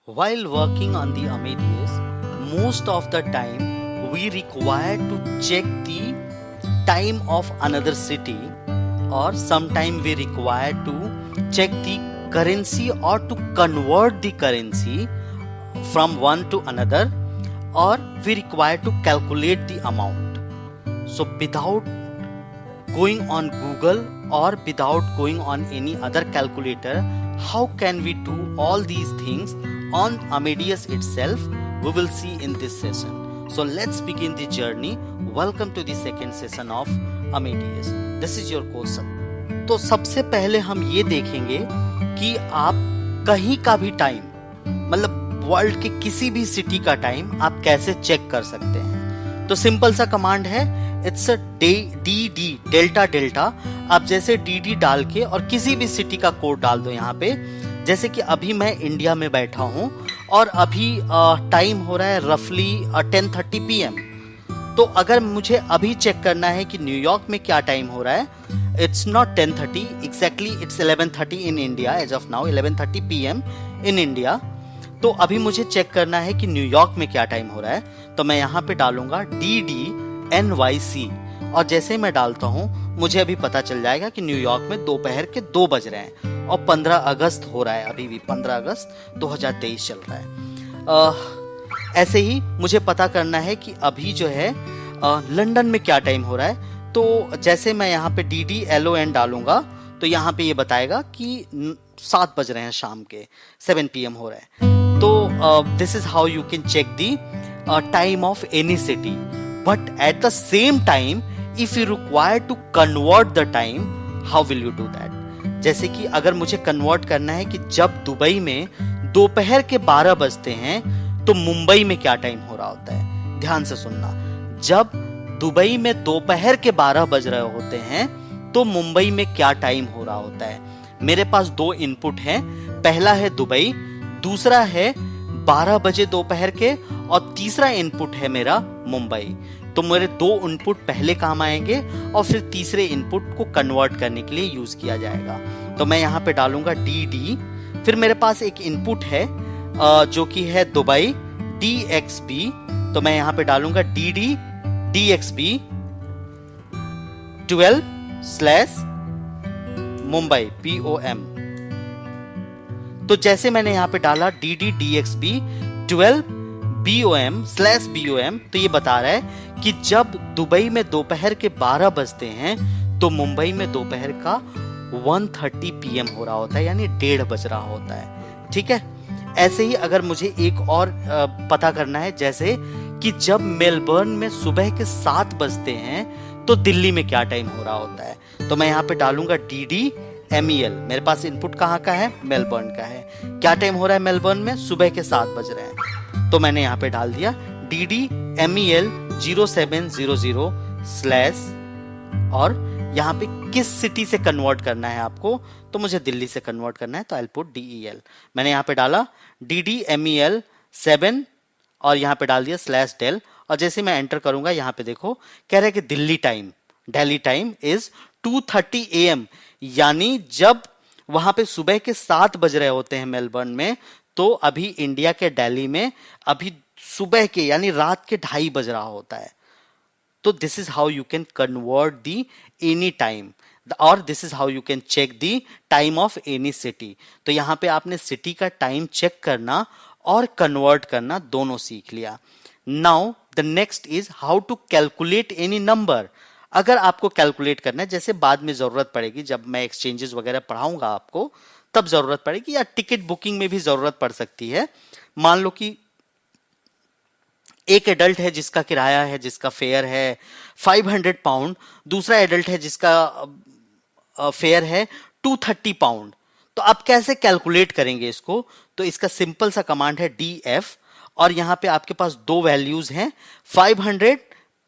While working on the Amadeus, most of the time we require to check the time of another city, or sometime we require to check the currency or to convert the currency from one to another, or we require to calculate the amount. So without going on Google or without going on any other calculator, how can we do all these things on Amadeus itself? We will see in this session. So let's begin the journey. Welcome to the second session of Amadeus. This is your course. तो सबसे पहले हम ये देखेंगे कि आप कहीं का भी टाइम, मतलब वर्ल्ड के किसी भी सिटी का टाइम आप कैसे चेक कर सकते हैं। तो सिंपल सा कमांड है, it's a D delta delta. आप जैसे डी डाल के और किसी भी सिटी का कोड डाल दो यहाँ पे। जैसे कि अभी मैं इंडिया में बैठा हूँ और अभी टाइम हो रहा है रफली 10:30 PM। तो अगर मुझे अभी चेक करना है कि न्यूयॉर्क में क्या टाइम हो रहा है, it's not 10:30 exactly, it's 11:30 in India as of now, 11:30 PM in India. तो अभी मुझे चेक करना है कि न्यूयॉर्क में क्या टाइम हो रहा है, तो मैं यहाँ पे डालूंगा DDNYC और जैसे मैं डालता हूँ मुझे अभी पता चल जाएगा कि न्यूयॉर्क में दोपहर के 2 बज रहे हैं और 15 अगस्त हो रहा है, अभी भी 15 अगस्त 2023 चल रहा है। ऐसे ही मुझे पता करना है कि अभी जो है लंदन में क्या टाइम हो रहा है। तो जैसे मैं यहाँ पे DDLON डालूंगा तो यहाँ पे ये बताएगा कि 7 बज रहे हैं शाम के, 7 PM हो रहा है। तो this is how you can check the time of any city, but at the same time if you require to convert the time, how will you do that. जैसे कि अगर मुझे कन्वर्ट करना है कि जब दुबई में दोपहर के 12 बजते हैं तो मुंबई में क्या टाइम हो रहा होता है। ध्यान से सुनना, जब दुबई में दोपहर के 12 बज रहे होते हैं तो मुंबई में क्या टाइम हो रहा होता है। मेरे पास 2 इनपुट हैं, पहला है दुबई, दूसरा है 12 बजे दोपहर के, और तीसरा इनपुट है मेरा मुंबई। तो मेरे 2 इनपुट पहले काम आएंगे और फिर तीसरे इनपुट को कन्वर्ट करने के लिए यूज किया जाएगा। तो मैं यहाँ पे डालूंगा DD, फिर मेरे पास एक इनपुट है जो कि है दुबई DXB, तो मैं यहाँ पे डालूंगा DD DXB 12/ मुंबई POM। तो जैसे मैंने यहाँ पे डाला DD DXB 12 BOM/BOM, तो ये बता रहा है कि जब दुबई में दोपहर के 12 बजते हैं तो मुंबई में दोपहर का 1:30 PM हो रहा होता है, यानी 1:30 बज रहा होता है। ठीक है। ऐसे ही अगर मुझे एक और पता करना है, जैसे कि जब मेलबर्न में सुबह के 7 बजते हैं तो दिल्ली में क्या टाइम हो रहा होता है, तो मैं यहाँ पे डालूंगा DDMEL। मेरे पास इनपुट कहाँ का है, मेलबर्न का है। क्या टाइम हो रहा है मेलबर्न में, सुबह के 7 बज रहे हैं, तो मैंने यहाँ पे डाल दिया DDMEL 0700/ और यहाँ पे किस सिटी से कन्वर्ट करना है आपको, तो मुझे दिल्ली से कन्वर्ट करना है, तो आई पुट DEL। मैंने यहाँ पे डाला DDMEL 7 और यहाँ पे डाल दिया /del, और जैसे मैं एंटर करूंगा यहाँ पे देखो कह रहा है कि दिल्ली टाइम इज 2:30 AM, यानी जब वहां पे सुबह के 7 बज रहे होते हैं मेलबर्न में, तो अभी इंडिया के दिल्ली में अभी सुबह के यानी रात के 2:30 बज रहा होता है। तो this is how you can convert the any time, और this is how you can check the time of any city. तो यहाँ पे आपने सिटी का टाइम चेक करना और कन्वर्ट करना दोनों सीख लिया। Now the next is how to calculate any number. अगर आपको कैलकुलेट करना है, जैसे बाद में जरूरत पड़ेगी, जब मैं एक्सचेंजेस वगैरह पढ़ाऊंगा आपको तब जरूरत पड़ेगी, या टिकट बुकिंग में भी जरूरत पड़ सकती है। मान लो कि एक एडल्ट है जिसका किराया है, जिसका फेयर है 500 पाउंड, दूसरा एडल्ट है जिसका फेयर है 230 पाउंड। तो आप कैसे कैलकुलेट करेंगे इसको, तो इसका सिंपल सा कमांड है DF, और यहां पे आपके पास 2 वैल्यूज हैं, 500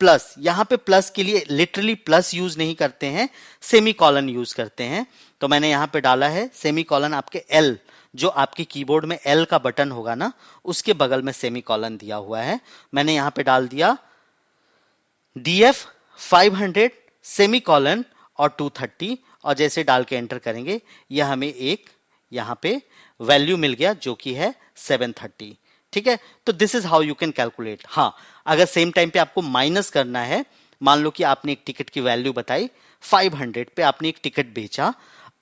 प्लस, यहां पे प्लस के लिए लिटरली प्लस यूज नहीं करते हैं, सेमीकोलन यूज करते हैं। तो मैंने यहां पे डाला है सेमीकोलन, आपके L, जो आपके कीबोर्ड में L का बटन होगा ना, उसके बगल में सेमीकोलन दिया हुआ है। मैंने यहां पे डाल दिया DF 500 सेमीकोलन और 230, और जैसे डाल के एंटर करेंगे यह हमें एक यहाँ पे वैल्यू मिल गया जो कि है 730। ठीक है, तो this is how you can calculate. हाँ, अगर सेम टाइम पे आपको माइनस करना है, मान लो कि आपने एक टिकट की वैल्यू बताई 500 पे, आपने एक टिकट बेचा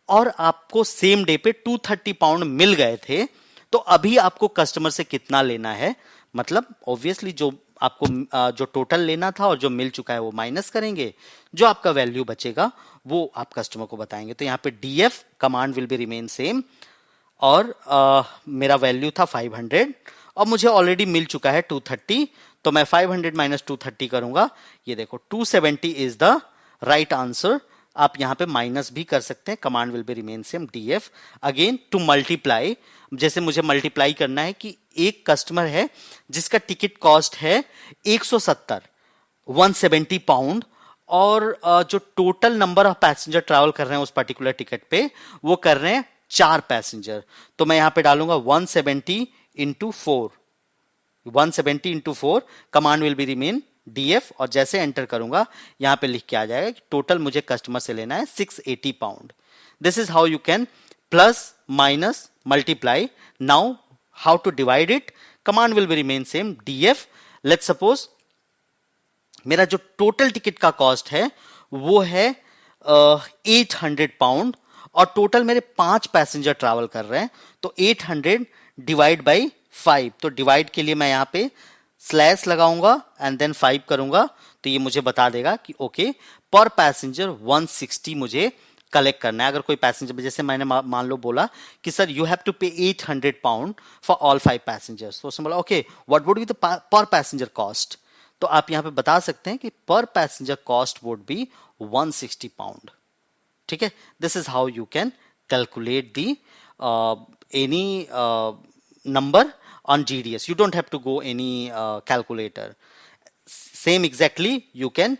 और आपको सेम डे पे 230 पाउंड मिल गए थे, तो अभी आपको कस्टमर से कितना लेना है, मतलब ऑब्वियसली जो आपको जो टोटल लेना था और जो मिल चुका है वो माइनस करेंगे, जो आपका वैल्यू बचेगा वो आप कस्टमर को बताएंगे। तो यहाँ पे DF command will be remain same, और मेरा वैल्यू था 500 और मुझे ऑलरेडी मिल चुका है 230, तो मैं 500 माइनस 230 करूंगा, ये देखो 270 इज द राइट आंसर। आप यहां पे माइनस भी कर सकते हैं, command will be remain same DF. Again to multiply, जैसे मुझे मल्टीप्लाई करना है कि एक कस्टमर है जिसका टिकट कॉस्ट है 170 पाउंड, और जो total number of passenger travel कर रहे हैं उस पर्टिकुलर टिकट पे, वो कर रहे हैं 4 पैसेंजर। तो मैं यहां पे डालूंगा 170 into 4, 170 into 4, command will be remain DF, और जैसे एंटर करूंगा यहां पे लिख के आ जाएगा कि टोटल मुझे कस्टमर से लेना है 680 pound. This is how you can plus minus multiply. Now how to divide it, command will be remain same DF. Let's suppose मेरा जो टोटल टिकट का कॉस्ट है वो है 800 पाउंड, और टोटल मेरे 5 पैसेंजर ट्रैवल कर रहे हैं, तो 800 डिवाइड बाई 5, तो डिवाइड के लिए मैं यहां पे स्लैश लगाऊंगा एंड देन 5 करूंगा, तो ये मुझे बता देगा कि ओके पर पैसेंजर 160 मुझे कलेक्ट करना है। अगर कोई पैसेंजर, जैसे मैंने मान लो बोला कि सर यू हैव टू पे 800 पाउंड फॉर ऑल 5 पैसेंजर्स, तो उसने बोला okay what would be the पर पैसेंजर कॉस्ट, तो आप यहां पे बता सकते हैं कि पर passenger cost would be 160 pound. ठीक है, this is how you can calculate the any number on GDS. You don't have to go any calculator. Same exactly you can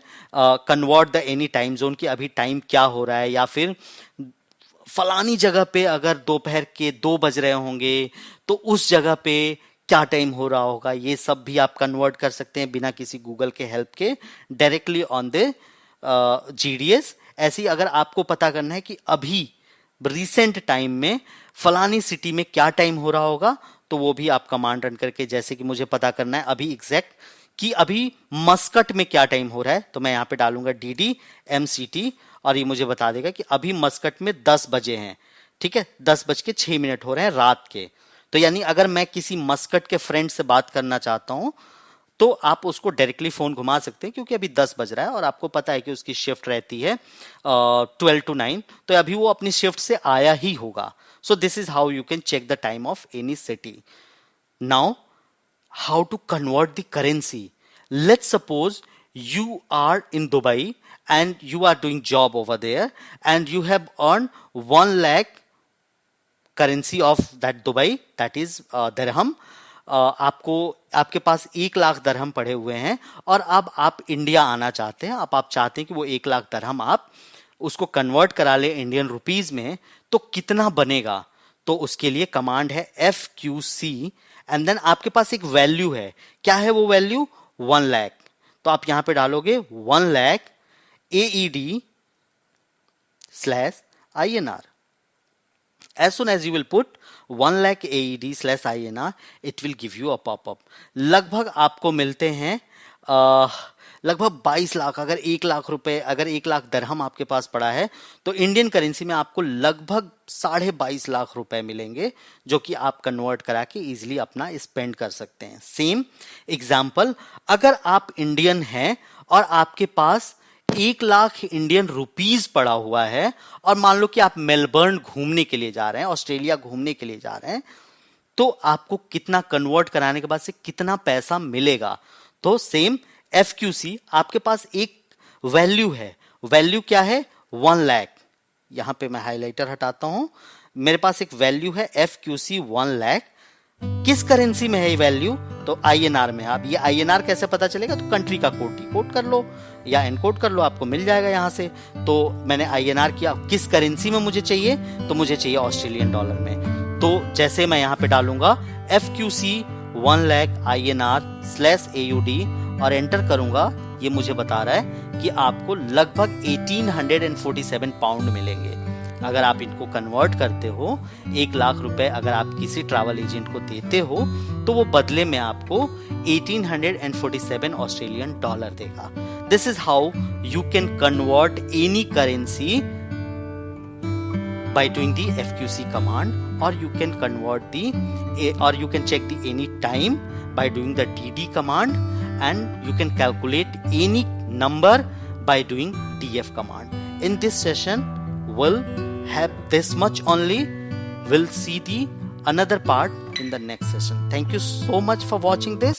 convert the any time zone कि अभी time क्या हो रहा है, या फिर फलानी जगह पे अगर दोपहर के 2 बज रहे होंगे तो उस जगह पे क्या टाइम हो रहा होगा, ये सब भी आप कन्वर्ट कर सकते हैं बिना किसी गूगल के हेल्प के, डायरेक्टली ऑन द GDS। ऐसे ही अगर आपको पता करना है कि अभी रिसेंट टाइम में फलानी सिटी में क्या टाइम हो रहा होगा, तो वो भी आप कमांड रन करके, जैसे कि मुझे पता करना है अभी एग्जैक्ट कि अभी मस्कट में क्या टाइम हो रहा है, तो मैं यहां पे डालूंगा DDMCT, और ये मुझे बता देगा कि अभी मस्कट में 10 बजे हैं। ठीक है, 10:06 हो रहे हैं रात के। तो यानी अगर मैं किसी मस्कट के फ्रेंड से बात करना चाहता हूं तो आप उसको डायरेक्टली फोन घुमा सकते हैं, क्योंकि अभी 10 बज रहा है और आपको पता है कि उसकी शिफ्ट रहती है 12 to 9, तो अभी वो अपनी शिफ्ट से आया ही होगा। So this is how you can check the time of any city. Now how to convert the currency. Let's suppose you are in Dubai and you are doing job over there and you have earned 1 lakh currency of that Dubai, that is dirham. आपको आपके पास 1 लाख दरहम पड़े हुए हैं और अब आप India आना चाहते हैं, आप चाहते हैं कि वो 1 लाख दरहम आप उसको कन्वर्ट करा ले इंडियन रुपीज में, तो कितना बनेगा? तो उसके लिए कमांड है FQC एंड देन आपके पास एक वैल्यू है। क्या है वो वैल्यू? 1 लाख। तो आप यहां पे डालोगे 1 lakh AED/INR. As soon as you will put 1 lakh AED/INR, it will give you a pop-up. लगभग आपको मिलते हैं लगभग 22 लाख। अगर 1 लाख रुपए, अगर 1 लाख दरहम आपके पास पड़ा है तो इंडियन करेंसी में आपको लगभग 22.5 लाख रुपए मिलेंगे, जो कि आप कन्वर्ट करा के इजिली अपना स्पेंड कर सकते हैं। सेम एग्जाम्पल, अगर आप इंडियन हैं और आपके पास 1 लाख इंडियन रुपीज पड़ा हुआ है और मान लो कि आप मेलबर्न घूमने के लिए जा रहे हैं, ऑस्ट्रेलिया घूमने के लिए जा रहे हैं, तो आपको कितना कन्वर्ट कराने के बाद से कितना पैसा मिलेगा? तो सेम FQC, आपके पास एक वैल्यू है। वैल्यू क्या है? 1 लाख। यहां पे मैं हाइलाइटर हटाता हूं। मेरे पास एक वैल्यू है FQC 1 लाख। किस करेंसी में है ये वैल्यू? तो INR में। आप ये INR कैसे पता चलेगा? तो कंट्री का कोड डिकोड कर लो या एनकोड कर लो, आपको मिल जाएगा यहां से। तो मैंने INR किया। किस करेंसी में मुझे चाहिए? तो मुझे चाहिए ऑस्ट्रेलियन डॉलर में। तो जैसे मैं यहां पे डालूंगा FQC 1 लाख INR/AUD और एंटर करूंगा, ये मुझे बता रहा है कि आपको लगभग 1847 पाउंड मिलेंगे। अगर आप इनको कन्वर्ट करते हो, 1 लाख रुपए अगर आप किसी ट्रैवल एजेंट को देते हो तो वो बदले में आपको 1847 ऑस्ट्रेलियन डॉलर देगा. This is how you can convert any currency by doing the FQC command, or you can check the any time by doing the DD command, and you can calculate any number by doing DF command. In this session we'll have this much only. We'll see the another part in the next session. Thank you so much for watching this.